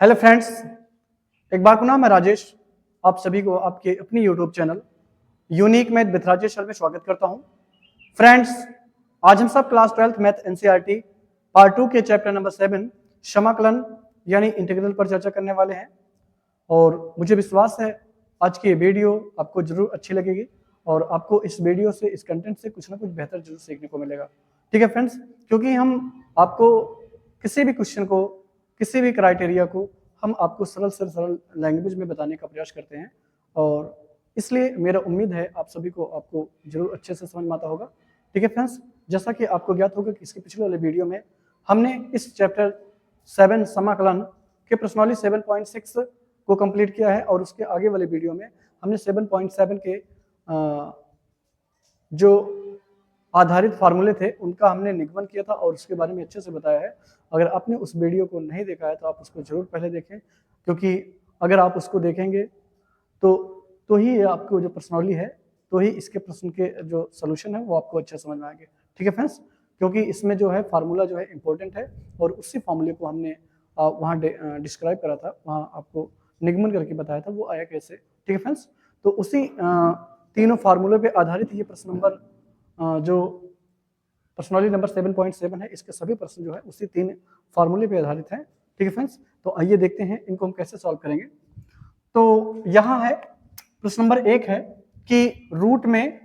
Hello friends, एक बार पुनः मैं राजेश आप सभी को आपके अपनी YouTube channel unique math with Rajesh sir में स्वागत करता हूं। फ्रेंड्स, आज हम सब class 12th math NCERT part 2 के चैप्टर नंबर 7 समाकलन यानी इंटीग्रल पर चर्चा करने वाले हैं और मुझे विश्वास है आज की ये वीडियो आपको जरूर अच्छी लगेगी और आपको इस वीडियो से, इस कंटेंट से कुछ ना कुछ बेहतर जरूर सीखने को मिलेगा। ठीक है फ्रेंड्स, क्योंकि हम आपको किसी भी क्वेश्चन को, किसी भी क्राइटेरिया को हम आपको सरल से सरल लैंग्वेज में बताने का प्रयास करते हैं और इसलिए मेरा उम्मीद है आप सभी को आपको जरूर अच्छे से समझ में आता होगा। ठीक है फ्रेंड्स, जैसा कि आपको ज्ञात होगा कि इसके पिछले वाले वीडियो में हमने इस चैप्टर 7 समाकलन के प्रश्नावली 7.6 को कंप्लीट किया है और उसके आगे वाले वीडियो में हमने 7.7 के जो आधारित फार्मूले थे उनका हमने निगमन किया था और उसके बारे में अच्छे से बताया है। अगर आपने उस वीडियो को नहीं देखा है तो आप उसको जरूर पहले देखें, क्योंकि अगर आप उसको देखेंगे तो ही आपको जो प्रश्नावली है, तो ही इसके प्रश्न के जो सोल्यूशन है वो आपको अच्छा समझ में आएंगे। ठीक है फ्रेंड्स, क्योंकि इसमें जो है फार्मूला जो है इंपॉर्टेंट है और उसी फार्मूले को हमने वहाँ डिस्क्राइब करा था, वहाँ आपको निगमन करके बताया था वो आया कैसे। ठीक है फ्रेंड्स, तो उसी तीनों फार्मूले पे आधारित ये प्रश्न नंबर जो प्रश्नावली नंबर 7.7 है, इसके सभी प्रश्न जो है उसी तीन फार्मूले पे आधारित हैं। ठीक है फ्रेंड्स, तो आइए देखते हैं इनको हम कैसे सॉल्व करेंगे। तो यहाँ है प्रश्न नंबर 1 है कि रूट में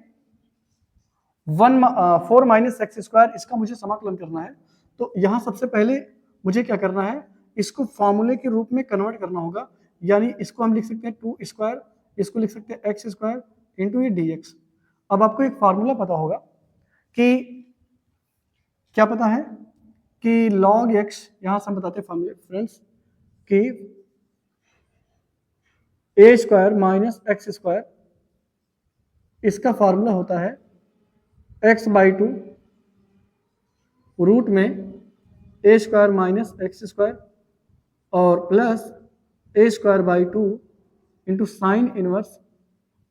4 माइनस एक्स स्क्वायर, इसका मुझे समाकलन करना है। तो यहाँ सबसे पहले मुझे क्या करना है, इसको फॉर्मूले के रूप में कन्वर्ट करना होगा, यानी इसको हम लिख सकते हैं 2 स्क्वायर, इसको लिख सकते हैं एक्स स्क्वायर इंटू ये dx। अब आपको एक फार्मूला पता होगा कि क्या पता है कि log x, यहां से हम बताते हैं फ्रेंड्स कि a square minus x square, इसका फार्मूला होता है x/2 रूट में a square minus x square और plus a square by 2 into sine inverse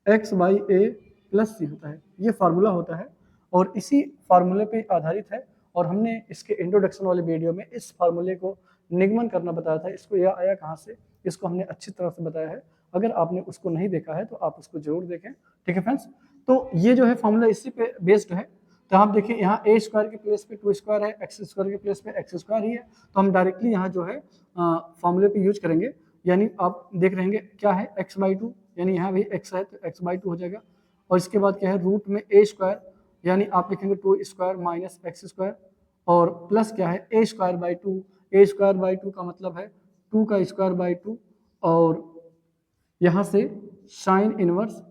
x/a plus c होता है। ये फार्मूला होता है और इसी फार्मूले पे आधारित है और हमने इसके इंट्रोडक्शन वाले वीडियो में इस फार्मूले को निगमन करना बताया था। इसको यह आया कहाँ से, इसको हमने अच्छी तरह से बताया है। अगर आपने उसको नहीं देखा है तो आप उसको जरूर देखें। ठीक है फ्रेंड्स, तो ये जो है फार्मूला इसी पे बेस्ड है। तो आप देखिए यहाँ a स्क्वायर के प्लेस पे 2 स्क्वायर है, एक्स स्क्वायर के प्लेस पे एक्स स्क्वायर ही है, तो हम डायरेक्टली यहाँ जो है फार्मूले पे यूज करेंगे। यानी आप देख रहेंगे क्या है x/2, यानी यहाँ भी x है तो x/2 हो जाएगा और इसके बाद क्या है रूट में a स्क्वायर, यानी आप लिखेंगे 2 स्क्वायर माइनस एक्स स्क्वायर और प्लस क्या है a square by 2। a square by 2 का मतलब है 2 का स्क्वायर बाई 2 और यहाँ से साइन इनवर्स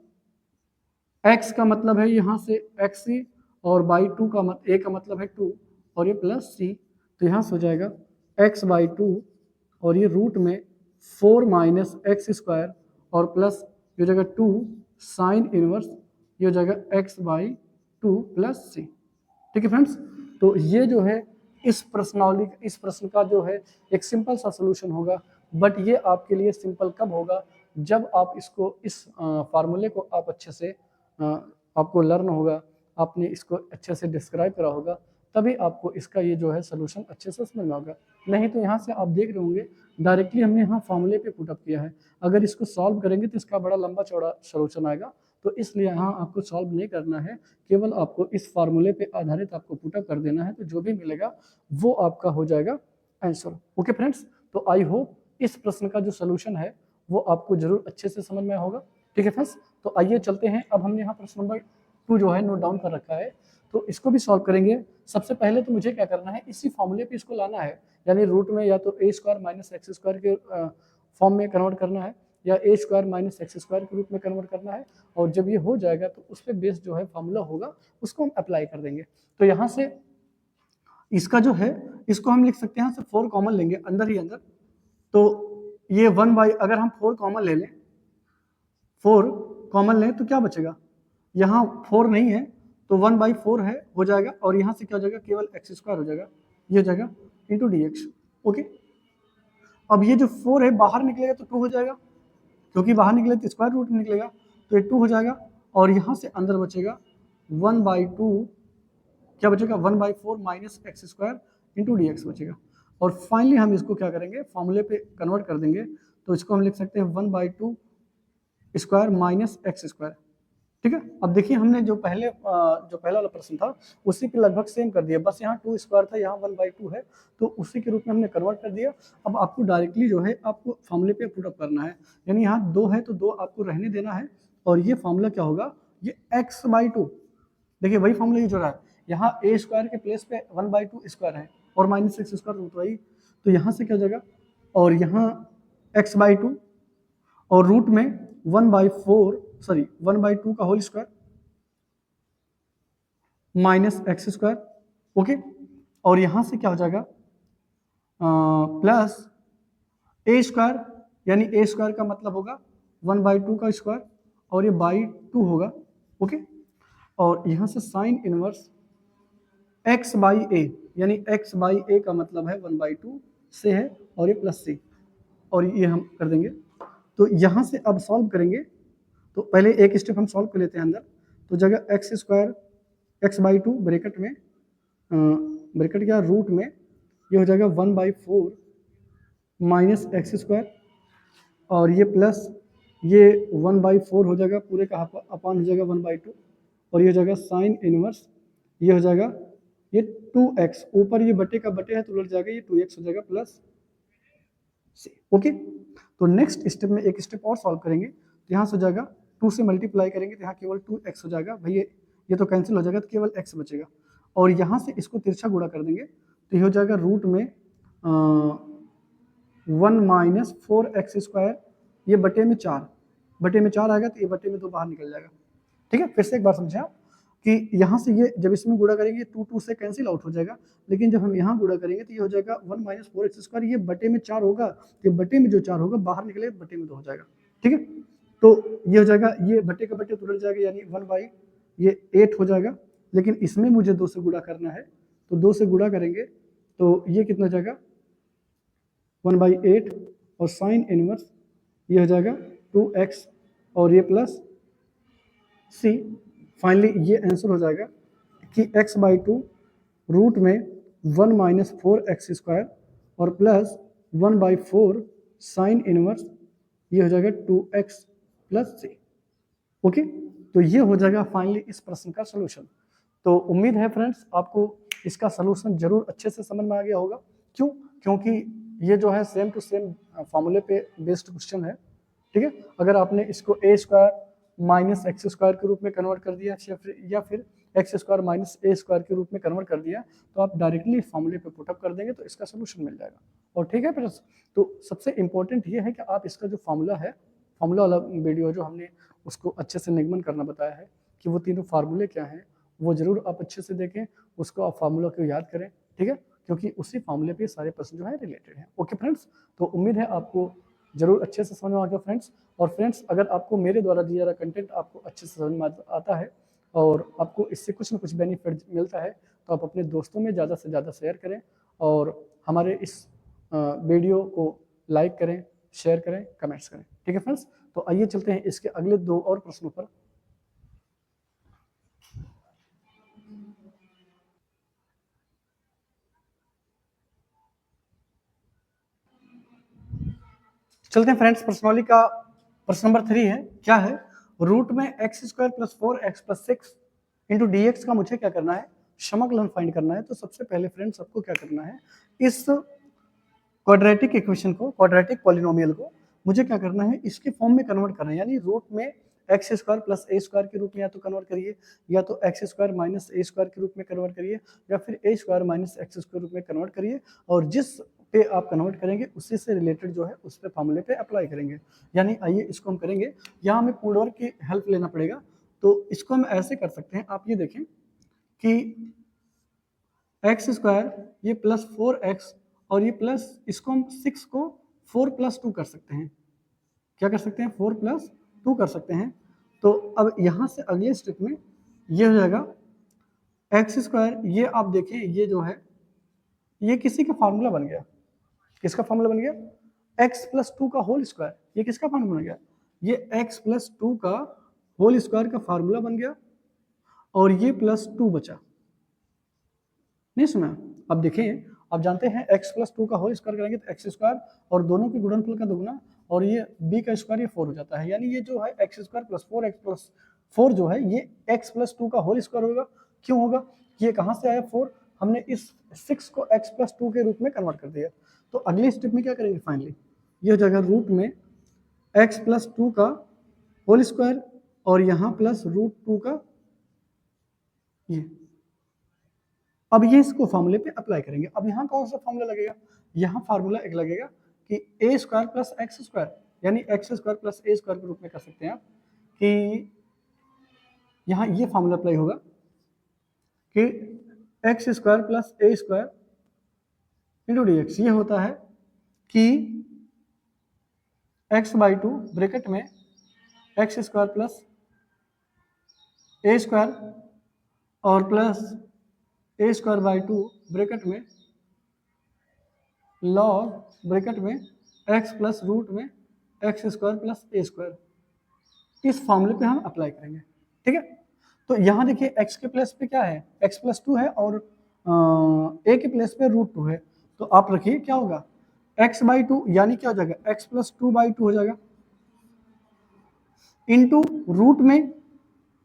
x का मतलब है यहाँ से xc और बाई 2 का a का मतलब है 2 और ये प्लस c, तो यहाँ से हो जाएगा x/2 और ये रूट में 4 माइनस एक्स स्क्वायर और प्लस ये हो जाएगा 2 साइन इनवर्स, ये हो जाएगा x/2 प्लस c। ठीक है फ्रेंड्स, तो ये जो है इस प्रश्न का जो है एक सिंपल सा सोल्यूशन होगा। बट ये आपके लिए सिंपल कब होगा, जब आप इसको इस फार्मूले को आप अच्छे से आपको लर्न होगा, आपने इसको अच्छे से डिस्क्राइब करा होगा, तभी आपको इसका ये जो है सोल्यूशन अच्छे से समझ में होगा। नहीं तो यहाँ से आप देख रहे होंगे डायरेक्टली हमने यहाँ फॉर्मूले पे पुटअप किया है, अगर इसको सॉल्व करेंगे तो इसका बड़ा लंबा चौड़ा सोल्यूशन आएगा। तो इसलिए यहाँ आपको सॉल्व नहीं करना है, केवल आपको इस फार्मूले पे आधारित आपको पुटअप कर देना है, तो जो भी मिलेगा वो आपका हो जाएगा आंसर। ओके फ्रेंड्स, तो आई होप इस प्रश्न का जो सोल्यूशन है वो आपको जरूर अच्छे से समझ में होगा। ठीक है फ्रेंड्स, तो आइए चलते हैं। अब हमने यहाँ प्रश्न नंबर 2 जो है नोट डाउन कर रखा है, तो इसको भी सॉल्व करेंगे। सबसे पहले तो मुझे क्या करना है, इसी फॉर्मूले पे इसको लाना है, यानी रूट में या तो a square minus x square के फॉर्म में कन्वर्ट करना है या a square minus x square के रूप में कन्वर्ट करना है। और जब ये हो जाएगा तो उस पर बेस्ड जो है फॉर्मूला होगा उसको हम अप्लाई कर देंगे। तो यहाँ से इसका जो है इसको हम लिख सकते हैं, 4 कॉमन लेंगे अंदर ही अंदर, तो ये 1/, अगर हम 4 कॉमन ले लें, 4 कॉमन लें तो क्या बचेगा, यहाँ 4 नहीं है तो 1/4 है हो जाएगा और यहाँ से क्या हो जाएगा, केवल एक्स स्क्वायर हो जाएगा, ये हो जाएगा इंटू dx। ओके, अब ये जो 4 है बाहर निकलेगा तो 2 हो जाएगा, क्योंकि बाहर निकले तो स्क्वायर रूट में निकलेगा, तो ये 2 हो जाएगा और यहाँ से अंदर बचेगा 1/2, क्या बचेगा 1/4 minus x square into dx बचेगा। और फाइनली हम इसको क्या करेंगे, फॉर्मूले पे कन्वर्ट कर देंगे। तो इसको हम लिख सकते हैं 1/2 स्क्वायर माइनस एक्स स्क्वायर। ठीक है, अब देखिए हमने जो पहला वाला प्रश्न था उसी पे लगभग सेम कर दिया, बस यहाँ 2 स्क्वायर था, यहाँ 1/2 है, तो उसी के रूप में हमने कन्वर्ट कर दिया। अब आपको डायरेक्टली जो है आपको फॉर्मूले पे पुट अप करना है, यानी यहाँ 2 है तो 2 आपको रहने देना है, और ये फॉर्मूला क्या होगा, ये x/2। देखिए वही फॉर्मूला यूज हो रहा है, यहाँ a स्क्वायर के प्लेस पे 1/2 स्क्वायर है और minus x square root y, तो यहाँ से क्या हो जाएगा, और यहाँ x/2 और रूट में 1/2 का whole square minus x square. Okay, और यहां से क्या हो जाएगा प्लस ए स्क्वायर, यानी ए स्क्वायर का मतलब होगा 1/2 का स्क्वायर और ये बाई 2 होगा। ओके, और यहां से साइन इनवर्स x/a, यानी x/a का मतलब है 1/2 से है और ये प्लस c, और ये हम कर देंगे। तो यहां से अब सॉल्व करेंगे, तो पहले एक स्टेप हम सॉल्व कर लेते हैं अंदर। तो जगह एक्स स्क्वायर x/2 ब्रैकेट में ब्रैकेट क्या रूट में ये हो जाएगा 1/4 माइनस एक्स स्क्वायर, और ये प्लस ये 1/4 हो जाएगा पूरे का अपान हो जाएगा 1/2, और ये हो जाएगा साइन इनवर्स, ये हो जाएगा ये 2x, ऊपर ये बटे का बटे है तो उलट जाएगा, ये 2x हो जाएगा प्लस c। ओके, तो नेक्स्ट स्टेप में एक स्टेप और सॉल्व करेंगे, तो यहाँ से हो जाएगा 2 से मल्टीप्लाई करेंगे तो यहाँ केवल 2x हो जाएगा, भाई ये तो कैंसिल हो जाएगा, तो केवल x बचेगा, और यहाँ से इसको तिरछा गुणा कर देंगे तो ये हो जाएगा रूट में 1 माइनस 4x स्क्वायर, ये बटे में 4 आएगा तो ये बटे में 2 बाहर निकल जाएगा। ठीक है, फिर से एक बार समझे आप कि यहाँ से ये जब इसमें गुणा करेंगे 2 से कैंसिल आउट हो जाएगा, लेकिन जब हम यहाँ गुणा करेंगे तो ये हो जाएगा 1 माइनस 4x स्क्वायर, ये बटे में 4 होगा, तो बटे में जो 4 होगा बाहर निकले बटे में 2 हो जाएगा। ठीक है, तो ये हो जाएगा, ये बटे का बटे उलट जाएगा, यानी 1 ये 8 हो जाएगा, लेकिन इसमें मुझे 2 से गुणा करना है, तो 2 से गुणा करेंगे तो ये कितना हो जाएगा 1/8, और साइन इनवर्स ये हो जाएगा 2x और ये प्लस c। फाइनली ये आंसर हो जाएगा कि x/2 रूट में 1 माइनस 4x स्क्वायर और प्लस 1/4 साइन इनवर्स, ये हो जाएगा 2x प्लस c। ओके, तो ये हो जाएगा फाइनली इस प्रश्न का सलूशन। तो उम्मीद है फ्रेंड्स आपको इसका सलूशन जरूर अच्छे से समझ में आ गया होगा। क्यों? क्योंकि ये जो है सेम टू सेम फॉर्मूले पे बेस्ड क्वेश्चन है। ठीक है, अगर आपने इसको a square minus x square के रूप में कन्वर्ट कर दिया या फिर x square minus a square के रूप में कन्वर्ट कर दिया, तो आप डायरेक्टली फॉर्मूले पे पुटअप कर देंगे तो इसका सोल्यूशन मिल जाएगा। और ठीक है फ्रेंड्स, तो सबसे इंपॉर्टेंट ये है कि आप इसका जो फॉर्मूला है, फॉर्मूला वाला वीडियो जो हमने उसको अच्छे से निगमन करना बताया है कि वो तीनों फार्मूले क्या हैं, वो जरूर आप अच्छे से देखें, उसको आप फार्मूला को याद करें। ठीक है, क्योंकि उसी फॉर्मूले पे सारे प्रश्न जो है रिलेटेड हैं। ओके फ्रेंड्स, तो उम्मीद है आपको जरूर अच्छे से समझ में आ गया फ्रेंड्स। और फ्रेंड्स, अगर आपको मेरे द्वारा दिया जा रहा कंटेंट आपको अच्छे से समझ में आता है और आपको इससे कुछ ना कुछ बेनिफिट मिलता है, तो आप अपने दोस्तों में ज़्यादा से ज़्यादा शेयर करें और हमारे इस वीडियो को लाइक करें, शेयर करें, कमेंट्स करें। ठीक है फ्रेंड्स, तो आइए चलते हैं इसके अगले 2 और प्रश्नों पर। चलते हैं फ्रेंड्स, प्रश्नावली का प्रश्न नंबर 3 है, क्या है, रूट में x square plus 4x plus 6 into D x का मुझे क्या करना है, समकलन फाइंड करना है। तो सबसे पहले फ्रेंड्स आपको क्या करना है, इस क्वाड्रेटिक इक्वेशन को, क्वाड्रेटिक पॉलिनोमियल को मुझे क्या करना है, इसके फॉर्म में कन्वर्ट करना है, यानी रूट में x square plus a square के रूप में या तो कन्वर्ट करिए, या तो x square minus a square के रूप में कन्वर्ट करिए, या फिर ए स्क्वायर माइनस एक्स स्क्वायर रूप में कन्वर्ट करिए, और जिस पे आप कन्वर्ट करेंगे उसी से रिलेटेड जो है उस पे फॉर्मूले पे अप्लाई करेंगे। यानी आइए इसको हम करेंगे, यहाँ हमें पूर्ण वर्ग की हेल्प लेना पड़ेगा। तो इसको हम ऐसे कर सकते हैं, आप ये देखें कि एक्स स्क्वायर ये प्लस 4x और ये प्लस, इसको हम 6 को 4 + 2 कर सकते हैं। क्या कर सकते हैं, 4 + 2 कर सकते हैं। तो अब यहाँ से अगले स्टेप में ये हो जाएगा एक्स स्क्वायर, ये आप देखिए ये जो है ये किसी का फार्मूला बन गया, किसका फार्मूला बन गया, x + 2 का होल स्क्वायर, ये किसका फार्मूला बन गया, ये x + 2 का होल स्क्वायर का फार्मूला बन गया, और ये +2 बचा, नहीं सुना, अब देखें आप जानते हैं x प्लस 2 का होल स्क्वायर करेंगे तो एक्स स्क्वायर और दोनों के गुणनफल का दुगुना और ये b का स्क्वायर ये 4 हो जाता है, यानी ये जो है x square plus 4x plus 4 जो है ये x प्लस 2 का होल स्क्वायर होगा। क्यों होगा? ये कहाँ से आया 4? हमने इस 6 को x प्लस 2 के रूप में कन्वर्ट कर दिया। तो अगले स्टेप में क्या करेंगे? फाइनली ये हो जाएगा रूट में x प्लस 2 का होल स्क्वायर और यहाँ प्लस रूट 2 का ये। अब ये इसको फॉर्मूले पे अप्लाई करेंगे। अब यहाँ कौन सा फॉर्मूला लगेगा? यहाँ फार्मूला एक लगेगा कि ए स्क्वायर प्लस एक्स स्क्वायर, यानी x square plus a square के रूप में कर सकते हैं आप कि यहाँ ये फॉर्मूला अप्लाई होगा कि x square plus a square into D x. ये होता है कि एक्स बाई 2 ब्रैकेट में x square plus a square और plus a square by 2 bracket में लॉग ब्रैकेट में एक्स प्लस रूट में x square plus a square. इस फॉर्मूले पे हम अप्लाई करेंगे, ठीक है। तो यहाँ देखिए x के प्लेस पे क्या है? x प्लस 2 है और a के प्लेस पे रूट 2 है। तो आप रखिए क्या होगा? x बाई 2 यानी क्या हो जाएगा? x प्लस 2 बाई 2 हो जाएगा इंटू रूट में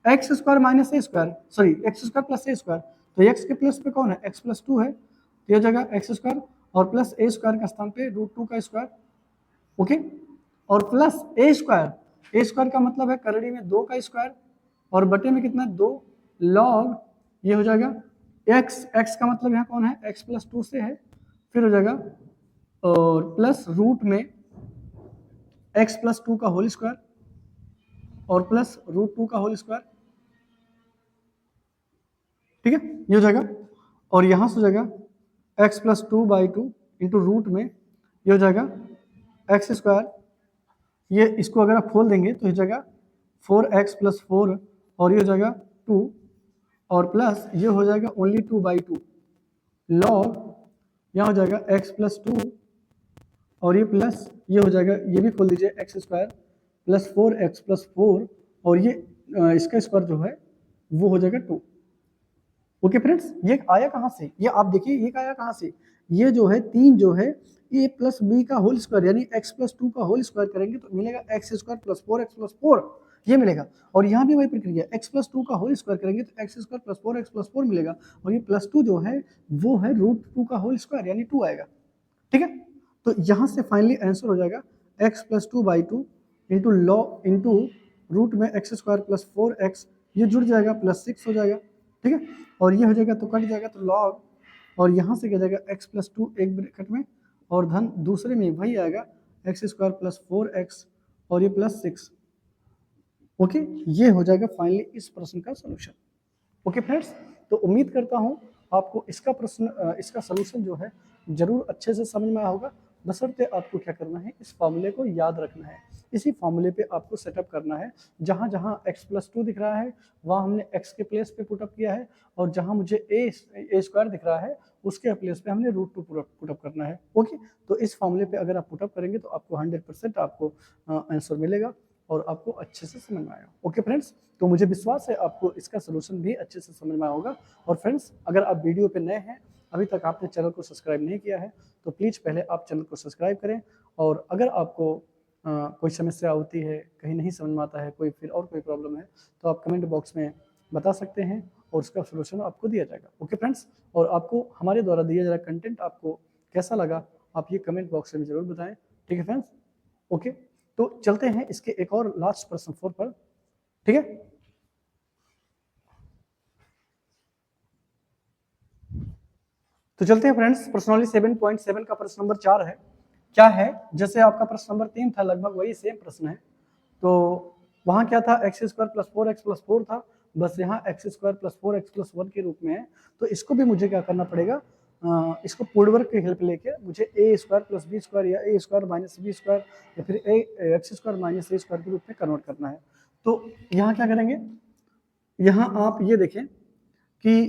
x square minus a square, sorry x square plus a square. तो x के प्लेस पे कौन है? x प्लस 2 है, तो यह जगह एक्स स्क्वायर और प्लस ए स्क्वायर का स्थान पे रूट 2 का स्क्वायर, ओके। और प्लस ए स्क्वायर का मतलब है करड़ी में 2 का स्क्वायर और बटे में कितना? 2 लॉग ये हो जाएगा x का मतलब यहाँ कौन है? x प्लस 2 से है, फिर हो जाएगा और प्लस रूट में x प्लस 2 का होल स्क्वायर और प्लस रूट 2 का होल स्क्वायर, ठीक है। ये हो जाएगा और यहाँ से हो जाएगा x plus 2 by 2 into root में ये हो जाएगा एक्स स्क्वायर। ये इसको अगर आप खोल देंगे तो ये जाएगा 4x प्लस 4 और ये हो जाएगा 2 और प्लस ये हो जाएगा ओनली 2 बाई 2 लॉग यहाँ हो जाएगा x प्लस 2 और ये प्लस ये हो जाएगा, ये भी खोल दीजिए x square plus 4x plus 4 और ये इसका स्क्वायर जो है वो हो जाएगा 2। ओके फ्रेंड्स, ये आया कहाँ से? ये आप देखिए ये आया कहाँ से? ये जो है 3 जो है ए प्लस बी का होल स्क्वायर यानी x प्लस 2 का होल स्क्वायर करेंगे तो मिलेगा x square plus 4x plus 4 ये मिलेगा। और यहाँ भी वही प्रक्रिया x प्लस 2 का होल स्क्वायर करेंगे तो x square plus 4x plus 4 मिलेगा और ये प्लस 2 जो है वो है रूट 2 का होल स्क्वायर यानी 2 आएगा, ठीक है। तो यहाँ से फाइनली आंसर हो जाएगा x प्लस 2 बाई 2 इंटू लॉ इंटू रूट में एक्स स्क्वायर प्लस 4x, ये जुड़ जाएगा प्लस 6 हो जाएगा, ठीक है। और ये हो जाएगा तो कट जाएगा तो लॉग और यहाँ से क्या जाएगा x प्लस 2 एक ब्रैकेट में और धन दूसरे में वही आएगा एक्स स्क्वायर प्लस 4x और ये प्लस 6, ओके। ये हो जाएगा फाइनली इस प्रश्न का सलूशन, ओके फ्रेंड्स। तो उम्मीद करता हूँ आपको इसका प्रश्न इसका सलूशन जो है जरूर अच्छे से समझ में आया होगा। बशर्ते आपको क्या करना है, इस फॉर्मूले को याद रखना है, इसी फॉर्मूले पे आपको सेटअप करना है। जहाँ जहाँ x प्लस 2 दिख रहा है वहाँ हमने x के प्लेस पे पुटअप किया है और जहाँ मुझे ए स्क्वायर दिख रहा है उसके प्लेस पे हमने रूट 2 पुटअप करना है, ओके। तो इस फॉर्मूले पे अगर आप पुटअप करेंगे तो आपको 100% आपको आंसर मिलेगा और आपको अच्छे से समझ में आएगा, ओके फ्रेंड्स। तो मुझे विश्वास है आपको इसका सोल्यूशन भी अच्छे से समझ में आया होगा। और फ्रेंड्स, अगर आप वीडियो पे नए हैं, अभी तक आपने चैनल को सब्सक्राइब नहीं किया है तो प्लीज़ पहले आप चैनल को सब्सक्राइब करें। और अगर आपको कोई समस्या होती है, कहीं नहीं समझ में आता है, कोई फिर और कोई प्रॉब्लम है तो आप कमेंट बॉक्स में बता सकते हैं और उसका सोल्यूशन आपको दिया जाएगा, ओके फ्रेंड्स। और आपको हमारे द्वारा दिया जा रहा कंटेंट आपको कैसा लगा आप ये कमेंट बॉक्स में जरूर बताएं, ठीक है फ्रेंड्स, ओके। तो चलते हैं इसके एक और लास्ट प्रश्न 4 पर, ठीक है। तो चलते हैं फ्रेंड्स, प्रश्नावली 7.7 का प्रश्न नंबर 4 है। क्या है? जैसे आपका प्रश्न नंबर 3 था लगभग वही सेम प्रश्न है। तो वहां क्या था? X square plus 4x plus 4 था, बस यहाँ x square plus 4x plus 1 के रूप में है। तो इसको भी मुझे क्या करना पड़ेगा, इसको पूर्णवर्ग की हेल्प लेके मुझे ए स्क्वायर प्लस बी स्क्वायर या ए स्क्वायर माइनस बी स्क्वायर या फिर x square minus a square के रूप में कन्वर्ट करना है। तो यहाँ क्या करेंगे, यहाँ आप ये देखें कि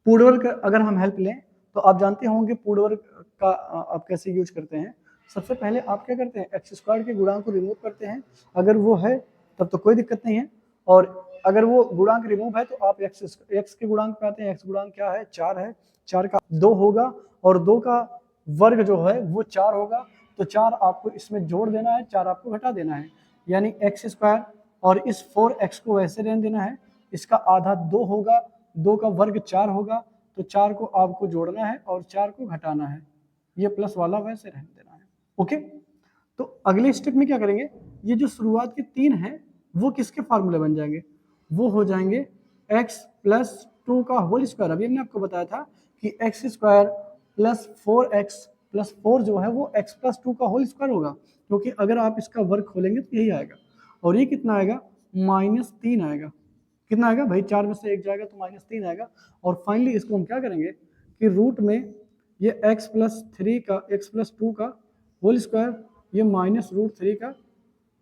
पूर्णवर्ग अगर हम हेल्प लें तो आप जानते होंगे पूर्णवर्ग का आप कैसे यूज करते हैं। सबसे पहले आप क्या करते हैं, एक्स स्क्वायर के गुणांक को रिमूव करते हैं, अगर वो है तब तो कोई दिक्कत नहीं है, और अगर वो गुणांक रिमूव है तो आप एक्स के गुणांक पे आते हैं। एक्स गुणांक क्या है? 4 है, 4 का 2 होगा और 2 का वर्ग जो है वो 4 होगा, तो 4 आपको इसमें जोड़ देना है, 4 आपको घटा देना है, यानी एक्स स्क्वायर, और इस 4x को वैसे रहने देना है, इसका आधा 2 होगा, 2 का वर्ग 4 होगा, तो 4 को आपको जोड़ना है और 4 को घटाना है, ये प्लस वाला वैसे रहने देना है। ओके, तो अगले स्टेप में क्या करेंगे, ये जो शुरुआत के 3 हैं वो किसके फार्मूले बन जाएंगे, वो हो जाएंगे x प्लस 2 का होल स्क्वायर। अभी हमने आपको बताया था कि x square plus 4x plus 4 जो है वो x प्लस 2 का होल स्क्वायर होगा, क्योंकि अगर आप इसका वर्ग खोलेंगे तो यही आएगा, और ये कितना आएगा, -3 आएगा। कितना आएगा भाई, 4 में से 1 जाएगा तो -3 आएगा। और फाइनली इसको हम क्या करेंगे कि रूट में ये x प्लस 3 का x प्लस 2 का होल स्क्वायर, ये -√3 का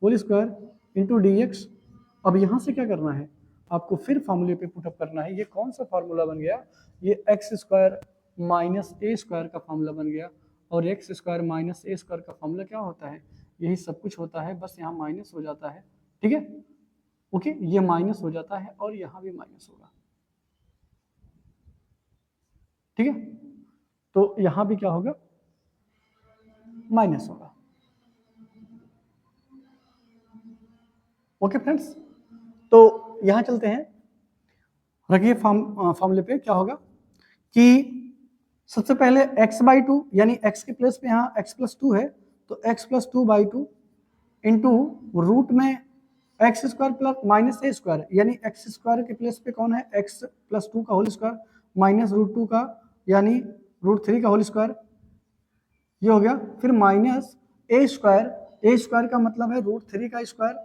होल स्क्वायर इंटू dx। अब यहाँ से क्या करना है, आपको फिर फार्मूले पे पुटअप करना है। ये कौन सा फार्मूला बन गया, ये x square minus a square का फार्मूला बन गया, और x square minus a square का फार्मूला क्या होता है, यही सब कुछ होता है, बस यहाँ माइनस हो जाता है। ठीक है, ओके, ये माइनस हो जाता है और यहाँ भी माइनस होगा। ठीक है, तो यहाँ भी क्या होगा, माइनस होगा। ओके फ्रेंड्स, तो यहाँ चलते हैं, रखिए फार्मूले पे क्या होगा कि सबसे पहले x/2 यानी x के प्लेस पे यहाँ x प्लस 2 है, तो x प्लस 2/2 इंटू रूट में x square plus minus a square, यानी एक्स स्क्वायर के प्लेस पे कौन है, x प्लस 2 का होल स्क्वायर माइनस √2 का यानी √3 का होल स्क्वायर, ये हो गया। फिर माइनस ए स्क्वायर का मतलब है √3 का स्क्वायर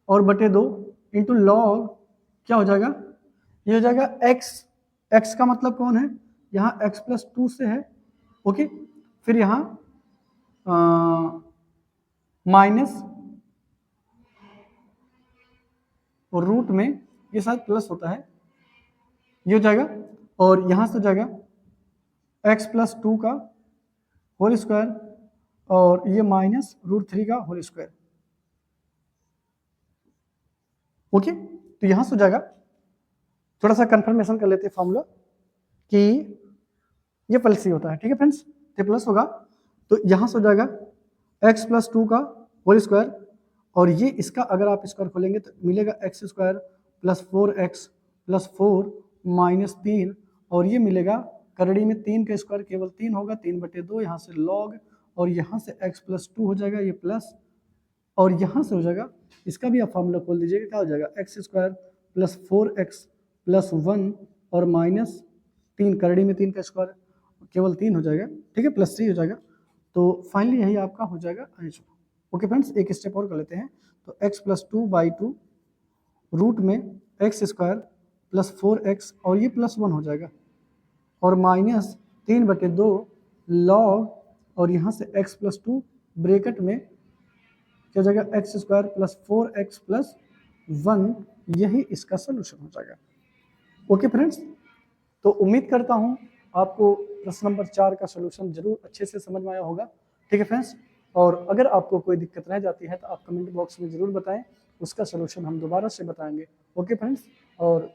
और बटे 2 इंटू लॉग क्या हो जाएगा, ये हो जाएगा x का मतलब कौन है, यहाँ x प्लस 2 से है। ओके, फिर यहाँ माइनस और रूट में ये शायद प्लस होता है, ये हो जाएगा, और यहाँ से हो जाएगा x प्लस 2 का होल स्क्वायर और ये माइनस √3 का होल स्क्वायर। ओके, तो यहाँ से हो जाएगा, थोड़ा सा कंफर्मेशन कर लेते हैं फॉर्मूला कि ये प्लस ही होता है। ठीक है फ्रेंड्स, ये प्लस होगा, तो यहाँ से हो जाएगा x प्लस 2 का होल स्क्वायर, और ये इसका अगर आप स्क्वायर खोलेंगे तो मिलेगा x square plus 4x plus 4 minus 3, और ये मिलेगा करड़ी में 3 का स्क्वायर केवल 3 होगा, 3/2, यहाँ से लॉग, और यहाँ से x प्लस 2 हो जाएगा ये प्लस, और यहाँ से हो जाएगा, इसका भी आप फॉर्मूला खोल दीजिएगा, क्या हो जाएगा x square plus 4x plus 1 और माइनस 3, करड़ी में 3 का स्क्वायर केवल 3 हो जाएगा। ठीक है, प्लस 3 हो जाएगा, तो फाइनली यही आपका हो जाएगा आंसर। ओके फ्रेंड्स, एक स्टेप और कर लेते हैं, तो x प्लस 2/2 रूट में एक्स स्क्वायर प्लस 4x और ये प्लस 1 हो जाएगा, और माइनस 3/2 लॉग, और यहाँ से x प्लस 2 ब्रैकेट में क्या हो जाएगा, x square plus 4x plus 1, यही इसका सोल्यूशन हो जाएगा। ओके फ्रेंड्स, तो उम्मीद करता हूँ आपको प्रश्न नंबर 4 का सोल्यूशन जरूर अच्छे से समझ में आया होगा। ठीक है फ्रेंड्स, और अगर आपको कोई दिक्कत रह जाती है तो आप कमेंट बॉक्स में ज़रूर बताएं, उसका सोल्यूशन हम दोबारा से बताएंगे। ओके फ्रेंड्स, और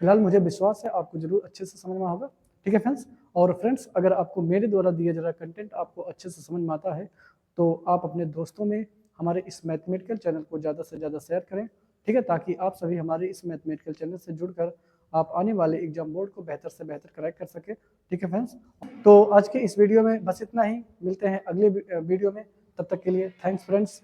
फिलहाल मुझे विश्वास है आपको जरूर अच्छे से समझ में होगा। ठीक है फ्रेंड्स, और फ्रेंड्स अगर आपको मेरे द्वारा दिया जा रहा कंटेंट आपको अच्छे से समझ में आता है तो आप अपने दोस्तों में हमारे इस मैथमेटिकल चैनल को ज़्यादा से ज़्यादा शेयर करें। ठीक है, ताकि आप सभी हमारे इस मैथमेटिकल चैनल से जुड़कर आप आने वाले एग्जाम बोर्ड को बेहतर से बेहतर क्रैक कर सके। ठीक है फ्रेंड्स, तो आज के इस वीडियो में बस इतना ही, मिलते हैं अगले वीडियो में, तब तक के लिए थैंक्स फ्रेंड्स।